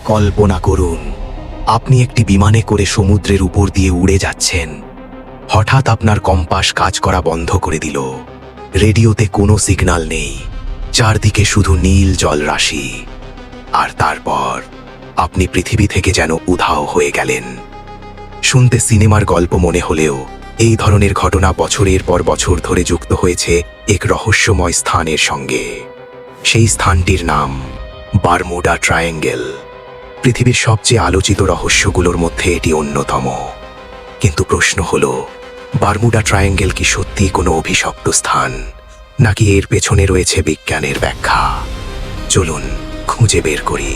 কল্পনা করুন, আপনি একটি বিমানে করে সমুদ্রের উপর দিয়ে উড়ে যাচ্ছেন। হঠাৎ আপনার কম্পাস কাজ করা বন্ধ করে দিল। রেডিওতে কোনো সিগন্যাল নেই, চারদিকে শুধু নীল জলরাশি। আর তারপর আপনি পৃথিবী থেকে যেন উধাও হয়ে গেলেন। শুনতে সিনেমার গল্প মনে হলেও এই ধরনের ঘটনা বছরের পর বছর ধরে যুক্ত হয়েছে এক রহস্যময় স্থানের সঙ্গে। সেই স্থানটির নাম বারমুডা ট্রায়াঙ্গেল। পৃথিবীর সবচেয়ে আলোচিত রহস্যগুলোর মধ্যে এটি অন্যতম। কিন্তু প্রশ্ন হল, বারমুডা ট্রায়াঙ্গেল কি সত্যিই কোনো অভিশপ্ত স্থান, নাকি এর পেছনে রয়েছে বিজ্ঞানের ব্যাখ্যা? চলুন খুঁজে বের করি।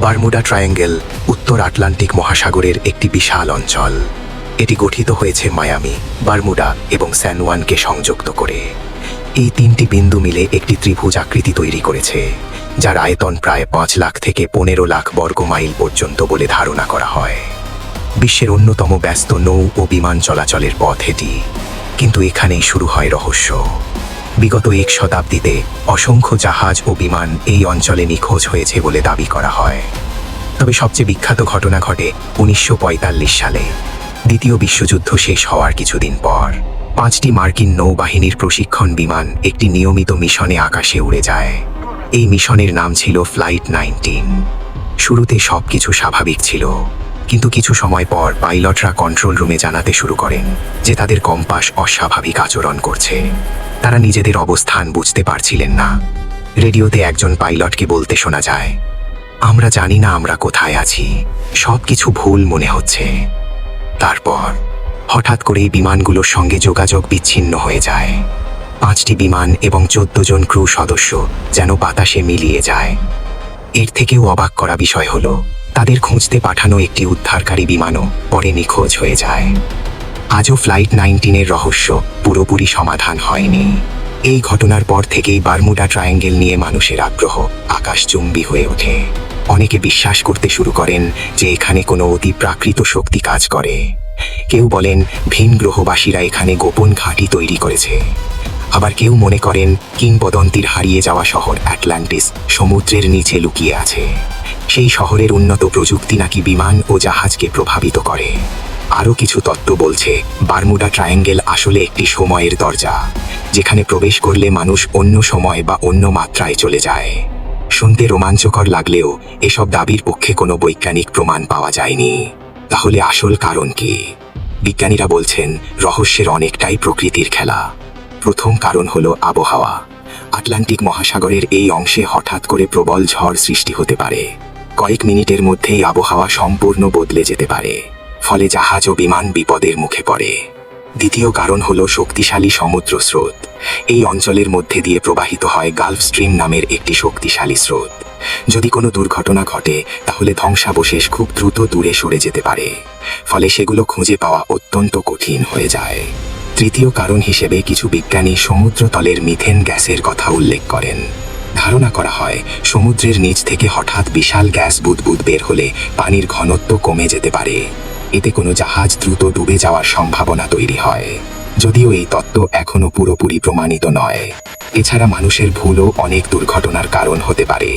বারমুডা ট্রায়াঙ্গেল উত্তর আটলান্টিক মহাসাগরের একটি বিশাল অঞ্চল। এটি গঠিত হয়েছে মায়ামি, বারমুডা এবং স্যান ওয়ানকে সংযুক্ত করে। এই তিনটি বিন্দু মিলে একটি ত্রিভুজ আকৃতি তৈরি করেছে, যার আয়তন প্রায় 5 লাখ থেকে 15 লাখ বর্গ মাইল পর্যন্ত বলে ধারণা করা হয়। বিশ্বের অন্যতম ব্যস্ত নৌ ও বিমান চলাচলের পথ এটি। কিন্তু এখানেই শুরু হয় রহস্য। বিগত 1 শতাব্দীতে অসংখ্য জাহাজ ও বিমান এই অঞ্চলে নিখোঁজ হয়েছে বলে দাবি করা হয়। তবে সবচেয়ে বিখ্যাত ঘটনা ঘটে 1945 সালে, দ্বিতীয় বিশ্বযুদ্ধ শেষ হওয়ার কিছুদিন পর। 5টি মার্কিন নৌবাহিনীর প্রশিক্ষণ বিমান একটি নিয়মিত মিশনে আকাশে উড়ে যায়। এই মিশনের নাম ছিল ফ্লাইট 19। শুরুতে সবকিছু স্বাভাবিক ছিল, কিন্তু কিছু সময় পর পাইলটরা কন্ট্রোল রুমে জানাতে শুরু করেন যে তাদের কম্পাস অস্বাভাবিক আচরণ করছে। তারা নিজেদের অবস্থান বুঝতে পারছিলেন না। রেডিওতে একজন পাইলটকে বলতে শোনা যায়, আমরা জানি না আমরা কোথায় আছি, সবকিছু ভুল মনে হচ্ছে। তারপর হঠাৎ করেই বিমানগুলোর সঙ্গে যোগাযোগ বিচ্ছিন্ন হয়ে যায়। 5টি বিমান এবং 14 জন ক্রু সদস্য যেন বাতাসে মিলিয়ে যায়। এর থেকেও অবাক করা বিষয় হলো, তাদের খুঁজতে পাঠানো একটি উদ্ধারকারী বিমানও পরে নিখোঁজ হয়ে যায়। আজও ফ্লাইট 19-এর রহস্য পুরোপুরি সমাধান হয়নি। এই ঘটনার পর থেকেই বারমুডা ট্রায়াঙ্গেল নিয়ে মানুষের আগ্রহ আকাশচুম্বী হয়ে ওঠে। অনেকে বিশ্বাস করতে শুরু করেন যে এখানে কোনো অতি প্রাকৃত শক্তি কাজ করে। কেউ বলেন ভিন গ্রহবাসীরা এখানে গোপন ঘাঁটি তৈরি করেছে। আবার কেউ মনে করেন কিংবদন্তির হারিয়ে যাওয়া শহর অ্যাটলান্টিস সমুদ্রের নিচে লুকিয়ে আছে। সেই শহরের উন্নত প্রযুক্তি নাকি বিমান ও জাহাজকে প্রভাবিত করে। আরও কিছু তত্ত্ব বলছে বারমুডা ট্রায়াঙ্গেল আসলে একটি সময়ের দরজা, যেখানে প্রবেশ করলে মানুষ অন্য সময় বা অন্য মাত্রায় চলে যায়। শুনতে রোমাঞ্চকর লাগলেও এসব দাবির পক্ষে কোনো বৈজ্ঞানিক প্রমাণ পাওয়া যায়নি। তাহলে আসল কারণ কি? বিজ্ঞানীরা বলছেন রহস্যের অনেকটাই প্রকৃতির খেলা। প্রথম কারণ হলো আবহাওয়া। আটলান্টিক মহাসাগরের এই অংশে হঠাৎ করে প্রবল ঝড় সৃষ্টি হতে পারে। কয়েক মিনিটের মধ্যেই আবহাওয়া সম্পূর্ণ বদলে যেতে পারে, ফলে জাহাজ ও বিমান বিপদের মুখে পড়ে। দ্বিতীয় কারণ হলো শক্তিশালী সমুদ্র স্রোত। এই অঞ্চলের মধ্যে দিয়ে প্রবাহিত হয় গালফ স্ট্রিম নামের একটি শক্তিশালী স্রোত। যদি কোনো দুর্ঘটনা ঘটে, তাহলে ধ্বংসাবশেষ খুব দ্রুত দূরে সরে যেতে পারে, ফলে সেগুলো খুঁজে পাওয়া অত্যন্ত কঠিন হয়ে যায়। তৃতীয় কারণ হিসেবে কিছু বিজ্ঞানী সমুদ্রতলের মিথেন গ্যাসের কথা উল্লেখ করেন। ধারণা করা হয় সমুদ্রের নিচ থেকে হঠাৎ বিশাল গ্যাস বুদবুদ বের হলে পানির ঘনত্ব কমে যেতে পারে। এতে কোনো জাহাজ দ্রুত ডুবে যাওয়ার সম্ভাবনা তৈরি হয়, যদিও এই তত্ত্ব এখনও পুরোপুরি প্রমাণিত নয়। এছাড়া মানুষের ভুলও অনেক দুর্ঘটনার কারণ হতে পারে,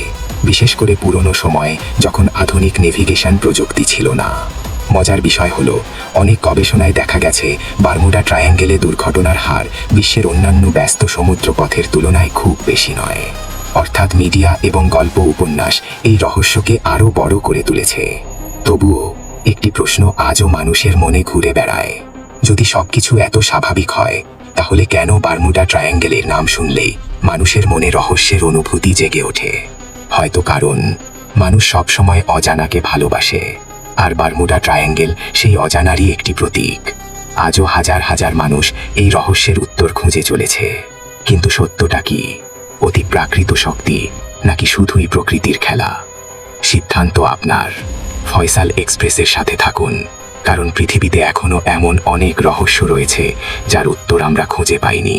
বিশেষ করে পুরনো সময়ে যখন আধুনিক নেভিগেশন প্রযুক্তি ছিল না। মজার বিষয় হলো, অনেক গবেষণায় দেখা গেছে বারমুডা ট্রায়াঙ্গেলে দুর্ঘটনার হার বিশ্বের অন্যান্য ব্যস্ত সমুদ্রপথের তুলনায় খুব বেশি নয়। অর্থাৎ মিডিয়া এবং গল্প উপন্যাস এই রহস্যকে আরও বড় করে তুলেছে। তবুও একটি প্রশ্ন আজও মানুষের মনে ঘুরে বেড়ায়, যদি সবকিছু এত স্বাভাবিক হয়, তাহলে কেন বারমুডা ট্রায়াঙ্গেলের নাম শুনলেই মানুষের মনে রহস্যের অনুভূতি জেগে ওঠে? হয়তো কারণ মানুষ সবসময় অজানাকে ভালোবাসে, আর বারমুডা ট্রায়াঙ্গেল সেই অজানারই একটি প্রতীক। আজও হাজার হাজার মানুষ এই রহস্যের উত্তর খুঁজে চলেছে। কিন্তু সত্যটা কি? অতি প্রাকৃত শক্তি নাকি শুধুই প্রকৃতির খেলা? সিদ্ধান্ত আপনার। ফয়সাল এক্সপ্রেসের সাথে থাকুন, কারণ পৃথিবীতে এখনো এমন অনেক রহস্য রয়েছে যার উত্তর আমরা খুঁজে পাইনি।